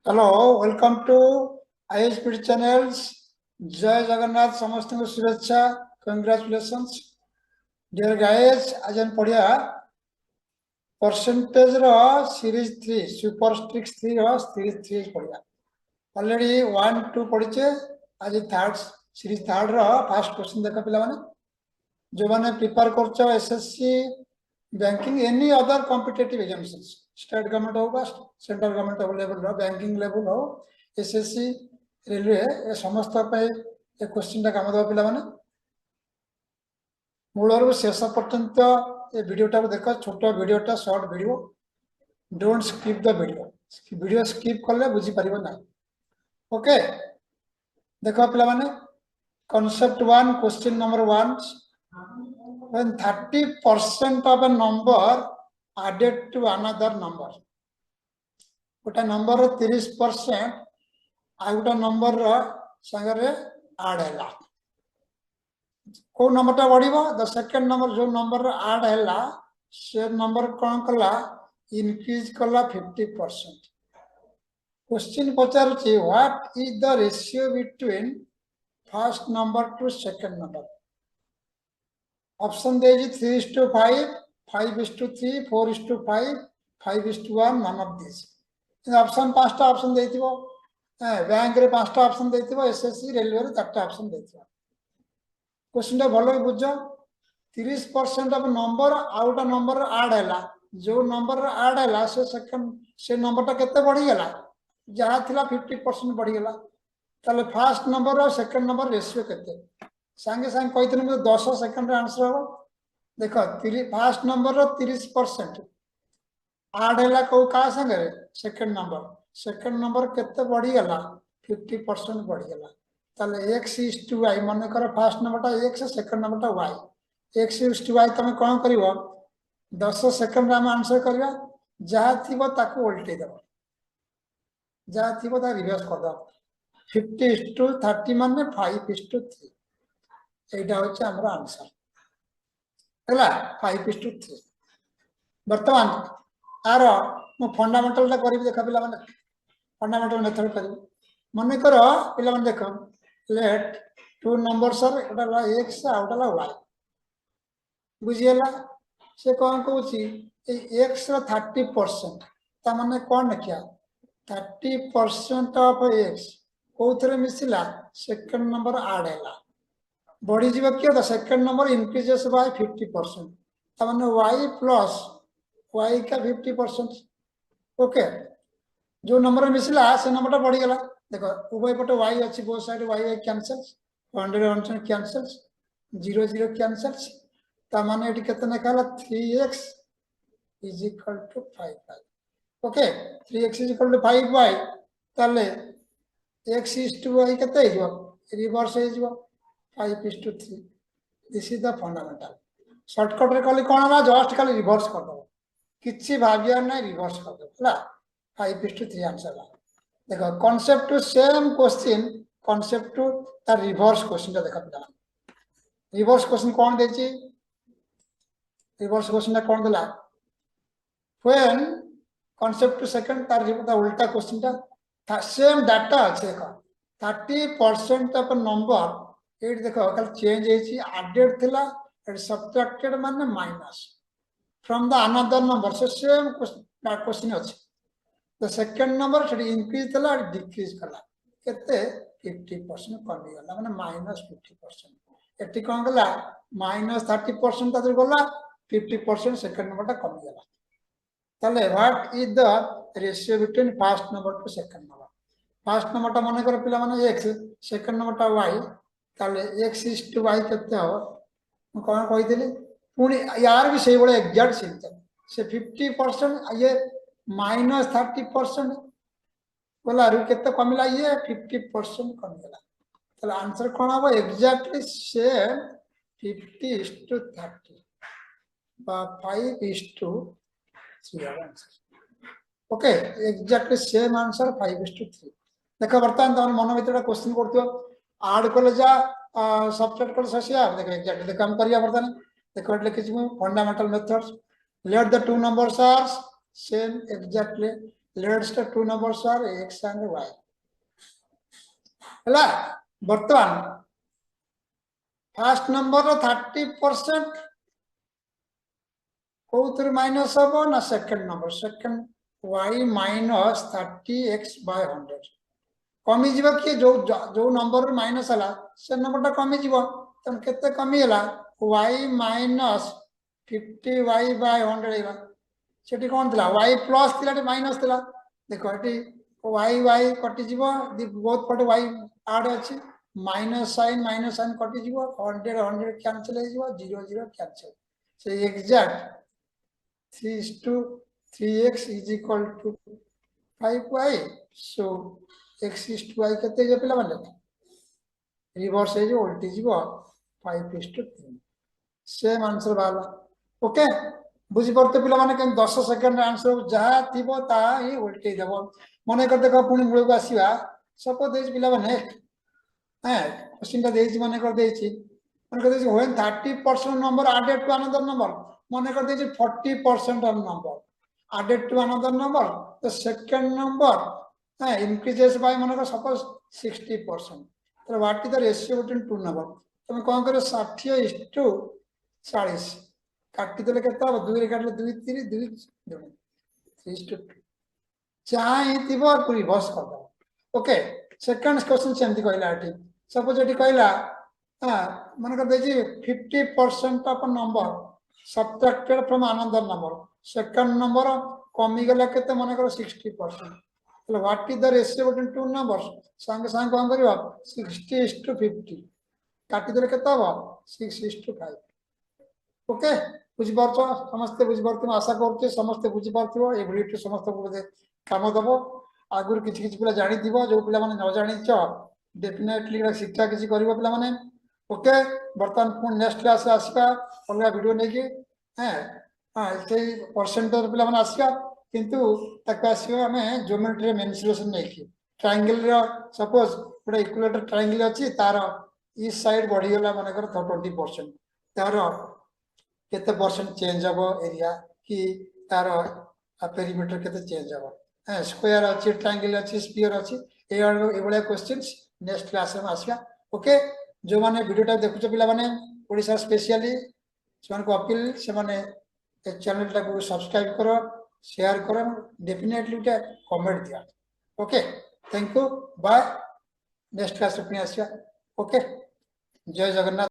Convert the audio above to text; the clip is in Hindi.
Hello, welcome to ISP channels. Jai Jagannath, समस्त को शुभेच्छा, congratulations. Dear guys, आज हम पढ़िया percentage रो series 3, super strict 3 रो series 3 पढ़िया. Already 1, 2 पढ़िचे, आज third series third रो first question देखा पिला माने. जो माने prepare करचो SSC, banking, any other competitive examinations. State government हो सेंट्रल गवर्नमेंट लेवल रो बैंकिंग लेवल हो एसएससी रेलवे ए समस्त पे ए क्वेश्चन टा काम दो पिला माने मूलर शेष पर्यंत ए वीडियोटा को देखो छोटो वीडियोटा short video don't skip the video skip करले बुझी परिबो ना ओके देखो पिला माने concept 1 question number 1 when 30% of a number added to another number गोटा नंबर 30% आ गोटा नंबर संगे ऐड हैला को नंबरटा बढ़िबो द सेकंड नंबर जो नंबर ऐड हैला से नंबर कोन कला इंक्रीज कला 50% क्वेश्चन पचार छी what is the ratio between first number to second number option दे जी 3:5 5:3 4:5 5:1 none of these ऑप्शन पांचटा ऑप्शन देथिबो बैंक रे पांचटा ऑप्शन देथिबो एसएससी रेलवे रे चारटा ऑप्शन देथिबो क्वेश्चन टा भलो बुझो 30% ऑफ नंबर आउटा नंबर ऐड हैला जो नंबर ऐड हैला से सेकंड से नंबर टा केते बढ़ी गेला जहा थिला 50% बढ़ी गेला ताले फर्स्ट नंबर और सेकंड नंबर रेशियो केते संगे संग कहितने म 10 सेकंड रे आंसर हो देखो फर्स्ट नंबर रो 30% ऐड हैला को का संगे सेकंड नंबर केते बढ़ी गेला 50% बढ़ी गेला ताले x is to y मन कर फर्स्ट नंबर टा x सेकंड नंबर टा y x is to y तमे कोन करिवो 10 सेकंड रे हम आंसर करिया जहा थिबो ताको उल्टे देबो जहा थिबो ता रिवर्स कर दो 50:30 माने 5:3 एटा होचे हमरा आंसर हला 5:3 वर्तमान आरो मो फंडामेंटल टा करिवि देखा पिला माने फंडामेंटल मेथड करिवि माने करो पिला माने देखो late to numbers are Etah x outta La y बुझियला से कोन कहूची ए x रो 30% ता माने कोन लिखिया 30% ऑफ x कोथरे मिसिला सेकंड नंबर ऐड हैला बढ़ी जीव किया the second number increases by 50% ता माने y प्लस y का 50% ओके जो नंबर मिसिला से नंबर बढ़ी गेला देखो उभय पटे y अछि both side y cancels 100 cancels 0 cancels ता माने एटी केतना कहला 3x is equal to 5y okay 3x is equal to 5y ताले x is to y केते हिजो रिवर्स हिजो 5:3 this is the fundamental shortcut रे कहली कोन होला जस्ट खाली रिवर्स कर दो किछि भाबिया नै रिवर्स कर दो हला 5:3 आंसर ला देखो concept to same question concept to ता रिवर्स क्वेश्चन ता देखा पिला रिवर्स क्वेश्चन कोन देछि रिवर्स क्वेश्चन कोन देला व्हेन कांसेप्ट टू सेकंड ता उल्टा क्वेश्चन ता सेम डाटा আছে देखो 30% ऑफ नंबर एट देखो कल चेंज हेछि एडेड थिला एट सब्ट्रैक्टेड माने minus from the another number से सेम क्वेश्चन अछि द सेकंड नंबर से इंक्रीज थिला डिक्रीज कला केते 50% कमी गला माने -50% एटी कोन गला -30% ता गला 50% सेकंड नंबर ता कमी गला ताले what is the ratio between first number to second number first number ता माने कर पिला माने x सेकंड नंबर ता y ताले x is to y केते हो म कोन कहि देली पुनी यार भी सही बळे एग्जैक्ट सेम से 50% ये -30% बोला रु केते कमिला ये 50% कमिला ताले आंसर कोन हो एग्जैक्टली सेम 50:30 बा 5:3 answer okay exactly same answer 5:3 देखो बर्तमान तमन मन भीतर क्वेश्चन करथियो ऐड करले जा सब्ट्रैक्ट कर ससिया देखो एग्जैक्टली काम करिया बर्तमान देखो एट लिखि fundamental methods let the two numbers are same exactly latest two numbers are x and y ହେଲା ବର୍ତ୍ତମାନ ଫାଷ୍ଟ ନମ୍ବର 30% କୋଉଥିରେ ମାଇନସ ହବ ନା second number second y minus 30x by 100 କମିଯିବ କି ଯୋଉ ନମ୍ବର ମାଇନସ ହେଲା ସେ ନମ୍ବରଟା କମିଯିବ ତେଣୁ କେତେ କମିଗଲା y minus 50y by 100 ହେଇଗଲା ସେଠି କ'ଣ ଥିଲା y ପ୍ଲସ୍ ଥିଲା ଏଠି ମାଇନସ ଥିଲା ଦେଖ ଏଠି y କଟିଯିବ ବହୁତ ପଟେ y ଆଡ୍ ଅଛି ମାଇନସ ସାଇନ୍ କଟିଯିବ 100 କ୍ୟାନସଲ ହେଇଯିବ 0 0 କ୍ୟାନସଲ ସେ exact 3:3x is equal to 5y so x is to y କେତେ ହେଇଯିବ ପିଲାମାନେ ରିଭର୍ସ ହେଇଯିବ ଓଲଟି ଯିବ 5:3 सेम आंसर बाहर ओके बुझीपे पिलाने 10 सेकेंड आंसर जहाँ थी ही उल्टे देव मन कर देख पुणी मूल को आसवा सपोज पिलाने क्वेश्चन मन कर मन कर when 30% number added to another number मन कर 40% of number added to another number the second number increases by मन सपोज 60% तो what is the ratio between two number तुम कौन कर 60:40 काटिदेले के 2 काटिले 2 3 2 3:2 चाहिए रिवर्स कर दो ओके सेकंड क्वेश्चन सेमती कहला एठी सपोज एठी कहला मन कर 50% of number subtracted from another number second number कमी गला केते मन कर 60% तो what is the ratio between two numbers संगे संगे कौन करियो 60:50 काटिदेले के 6:5 ओके बुझिपार समस्ते बुझिपार आशा कर समस्ते बुझिपार ये भिडियो समस्त कम दब आगुरी किसी पिला जानी जो पिला न जानी डेफिनेटली शिक्षा किसी कर पे ओके बर्तमान पुणी नेक्स्ट क्लास आसवा अलग भिडियो नहीं कि से परसेंटेज पे आसवा किंतु आम ज्योमेट्री मेनिपुलेशन नहीं ट्रायंगल सपोज गोटे इक्विलेटर ट्रायंगल अच्छी तार ईस्ट साइड बढ़ीगला मनकर 20% तार केते परसेंट चेंज हम एरिया कि तार पेरीमीटर केते चेंज हम स्क्वायर अच्छी ट्रायंगल अच्छी स्फीयर अच्छी ये क्वेश्चंस नेक्स्ट क्लास में आसवा ओके जो माने वीडियोटा देखुछ पिला माने ओडिसा स्पेशली से अपील से माने चैनल टाको सब्सक्राइब करो शेयर करो डेफिनेटली कमेंट दिया okay thank you bye next class में आसवा ओके जय जगन्नाथ।